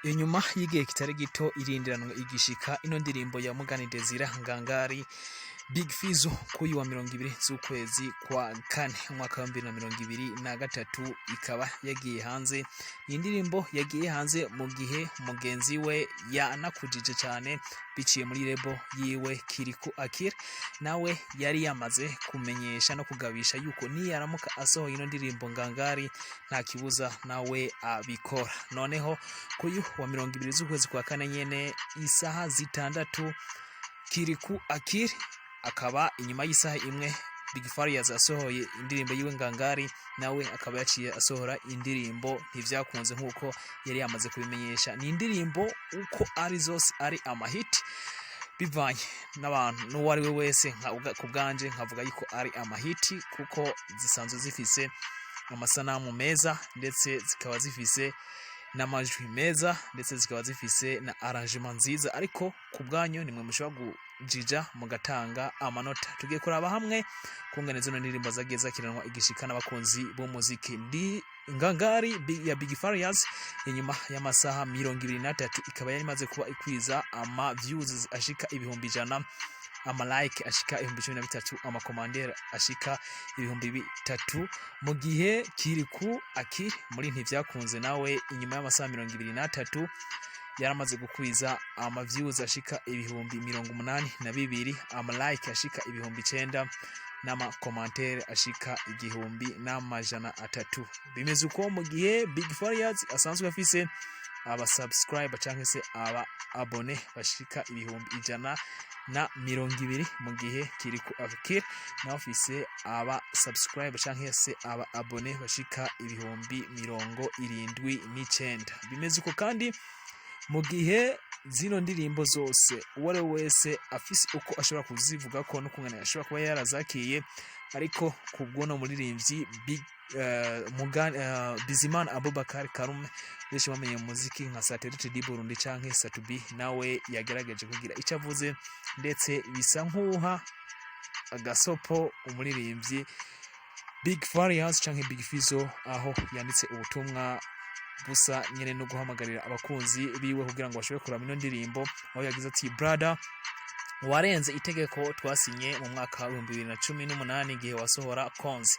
Inyuma y'igihe kitari gito irindiranwa igishika ino ndirimbo ya Mugani Desire Ngangari Big FIZZO kuyu wa 20 z'ukwezi kwa kane umwaka wa 2023 ikaba yagiye hanze. Indirimbo yagiye hanze mu gihe mugenzi we yanakujije cyane biciye muri lebo yiwe KIRIKOU AKILI, nawe yari yamaze kumenyesha no kugabisha yuko niyaramuka asohoye ino ndirimbo Ngangari nta kibuza nawe abikora. Noneho kuyu wa 20 z'ukwezi kwa kane nyene isaha zitandatu KIRIKOU AKILI akaba inyuma y'isaha imwe Big Farious asohoye indirimbo yiwe Ngangari, nawe akaba yaciye asohora indirimbo Ntivyakunze nkuko yari yamaze kubimenyesha. Ni indirimbo uko ari zose ari amahiti bivanye n'abantu n'uwari we wese kubganje nkavuga yuko ari amahiti kuko zisanzwe zifise amasanamu meza ndetse zikaba zifise n'amajwi meza ndetse zikaba zifise na arrangement nziza, ariko kubganyo nimwe mushobora kujija mugatanga amanota. Tugiye kuraba hamwe kungana zino ndirimbo zagiye zakiranwa igishika n'abakunzi b'umuziki. Ndi Ngangari ya Big Farious inyuma y'amasaha 23 ikaba yari imaze kuba ikwiza ama views ashika 100,000, ama like ashika 13,000, ama commentaire ashika 3,000, mu gihe KIRIKOU AKILI muri Ntivyakunze nawe inyuma y'amasaha 23 yaramaze gukwiza ama views ashika 82,000, ama like ashika 9,000, n'ama commentaire ashika 1,300. Bimeze uko mu gihe Big Farious asanzwe afise aba subscriber canke se aba abone bashika 120, mu gihe KIRIKOU AKILI na office aba subscriber canke se aba abone bashika 79,000. Bimeze uko kandi mu gihe zino ndirimbo zose uwari wese afise uko ashobora kuzivuga ko no kungana ashobora kuba yarazakiye, ariko kubwono muririmbyi Bizimana Abubakar Karume benshi bamenye muziki nka Satellite di Burundi canke Satubi, nawe yagerageje kugira icyo avuze ndetse bisa nkuha agasopo umuririmbyi Big Farious canke Big FIZZO, aho yanditse ubutumwa busa nyene no guhamagarira abakunzi biwe kugira ngo bashobore kuraba ino ndirimbo, aho yagize ati brother warenze itegeko twasinye mu mwaka wa 2018 igihe wasohora Konzi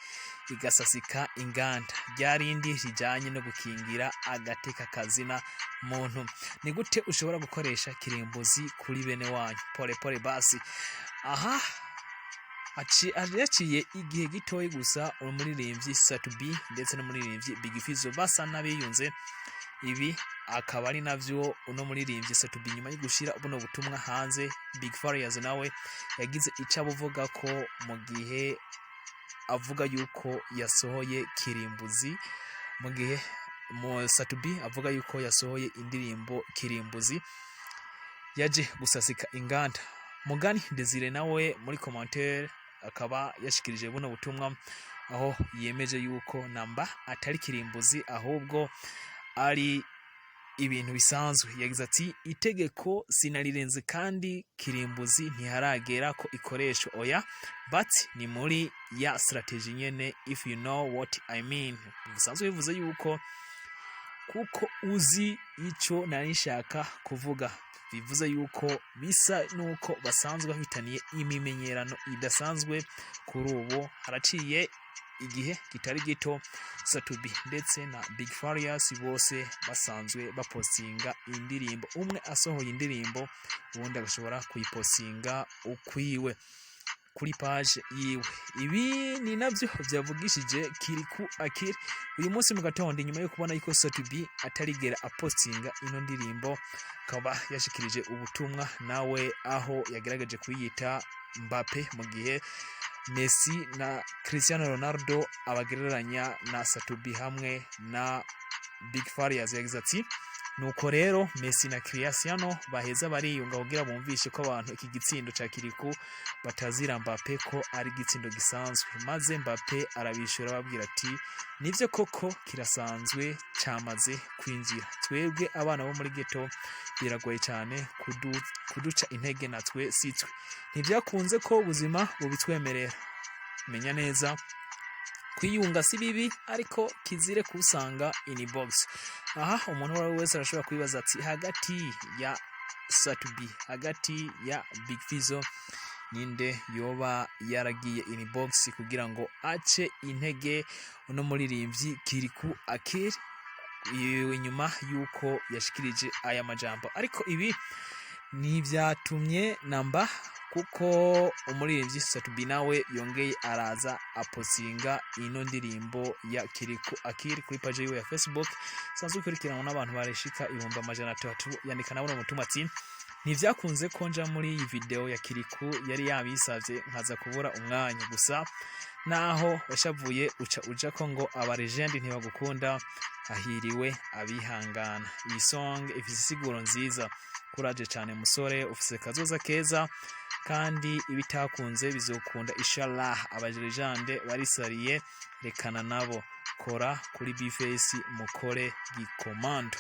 igasasika inganda ryarindi rijanye no gukingira agateka kazina muntu. Ni gute ushobora gukoresha kirimbuzi kuri bene wanyu? Pole basi. Aha yaciye igihe gitoyi gusa umuririmbyi Satubi ndetse n'umuririmbyi Big FIZZO basa nabiyunze. Ibi akaba ari navyo uno muririmbyi Satubi nyuma yo gushira buno butumwa hanze. Big Farious nawe yagize icyo abuvuga ko mu gihe avuga yuko yasohoye kirimbuzi, mu gihe Satubi avuga yuko yasohoye indirimbo kirimbuzi yaje gusasika inganda. Mugani Desire nawe muri commentaire akaba yashikirije buno butumwa, aho yemeje yuko namba atari kirimbuzi ahubwo ari ibintu bisanzwe. Yagize ati itegeko sinarirenze kandi kirimbuzi ntiharagera ko ikoresho oya, but ni muri ya strategy nyene, if you know what I mean. Bisanzwe bivuze yuko kuko uzi ico narishaka kuvuga, bivuze yuko bisa nuko basanzwe bafitaniye imimenyerano idasanzwe. Kuri ubu haraciye igihe kitari gito Satubi ndetse na Big Farious bose basanzwe bapostinga indirimbo, umwe asohoye indirimbo ubundi agashobora kuyipostinga ukwiwe kuri page yiwe. Ibi ni navyo vyavugishije KIRIKOU AKILI uyu munsi mu gatondo nyuma yo kubona yuko Satubi atarigera apostinga ino ndirimbo. Akaba yashikirije ubutumwa nawe aho yagerageje kuyita Mbappe, mu gihe Messi na Cristiano Ronaldo abagereranya na Satubi hamwe na Big Farious. Yagize ati nuko rero Messi na Cristiano baheza bariyunga kugira bumvishe ko abantu iki gitsindo ca KIRIKOU batazira Mbappe ko ari gitsindo gisanzwe, maze Mbappe arabishura babwira ati nivyo koko kirasanzwe cyamaze kwinjira, twebwe abana bo muri ghetto biragoye cyane kuduca intege, natwe sitwe Ntivyakunze ko ubuzima bubitwemerera. Menya neza kwiyunga si bibi ariko kizire kusanga inbox. Aha umuntu wari wese arashobora kwibaza ati hagati ya Satubi hagati ya Big Fizzo ninde yoba yaragiye inbox kugira ngo ace intege uno muririmbyi Kirikou Akili inyuma yuko yashikirije aya majambo. Ariko ibi ntivyatumye namba kuko umuririmbyi Satubi nawe yongeye araza aposinga ino ndirimbo ya Kirikou Akili kuri page yiwe ya Facebook sanzwe kurikiranwa n'abantu bareshika 300 yandika nabona mutuma ati ntivyakunze konja muri iyi video ya Kirikou yari yabisavye nkaza kubura umwanya gusa naho washavuye uja ko ngo aba legend ntibagukunda ahiriwe abihangana. Iyi song ifise siguro nziza, kuraje cyane musore, ufise kazoza keza kandi ibitakunze bizokunda inshallah. Abajelegende barisariye rekana nabo, kora kuri Bface mukore gikomando.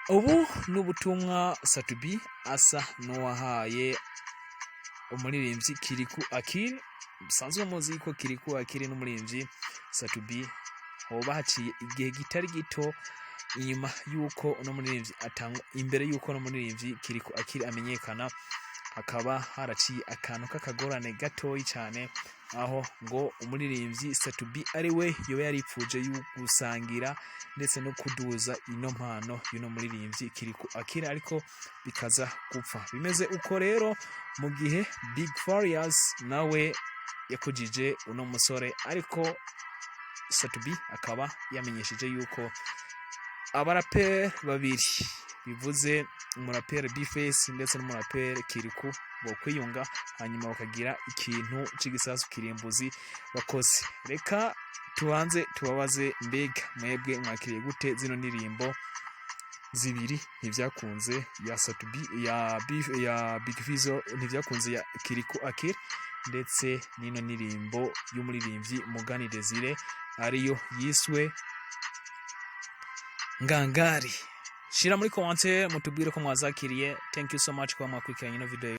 Ubu n'ubutumwa Satubi asa n'uwahaye umuririmbyi Kirikou Akili. Sanzwe muzi ko Kirikou Akili n'umuririmbyi Satubi hoba haciye igihe gitari gito inyuma yuko uno muririmbyi atangwa, imbere yuko no muririmbyi Kirikou Akili amenyekana, hakaba haraciye akantu k'akagorane gatoyi cyane, aho ngo umuririmbyi Satubi ari we yoba yaripfuje gusangira ndetse no kuduza ino mpano y'uno muririmbyi Kirikou Akili, ariko bikaza gupfa. Bimeze uko rero mu gihe Big Farious nawe yakujije uno musore, ariko Satubi akaba yamenyesheje yuko abaraperi babiri bivuze umuraperi Bface ndetse n'umuraperi Kirikou bo kwiyunga hanyuma bakagira ikintu c'igisasu kirimbuzi bakoze. Reka tubanze tubabaze, mbega mwebwe mwakiriye gute zino ndirimbo zibiri ntivyakunze ya Satubi ya Big Fizzo, ntivyakunze ya Kirikou Akili ndetse n'ino ndirimbo y'umuririmbyi Mugani Desire ariyo yiswe Ngangari? Shira muri commentaire mutubwire ko mwazakiriye. Thank you so much kwa mwakurikiranye ino video.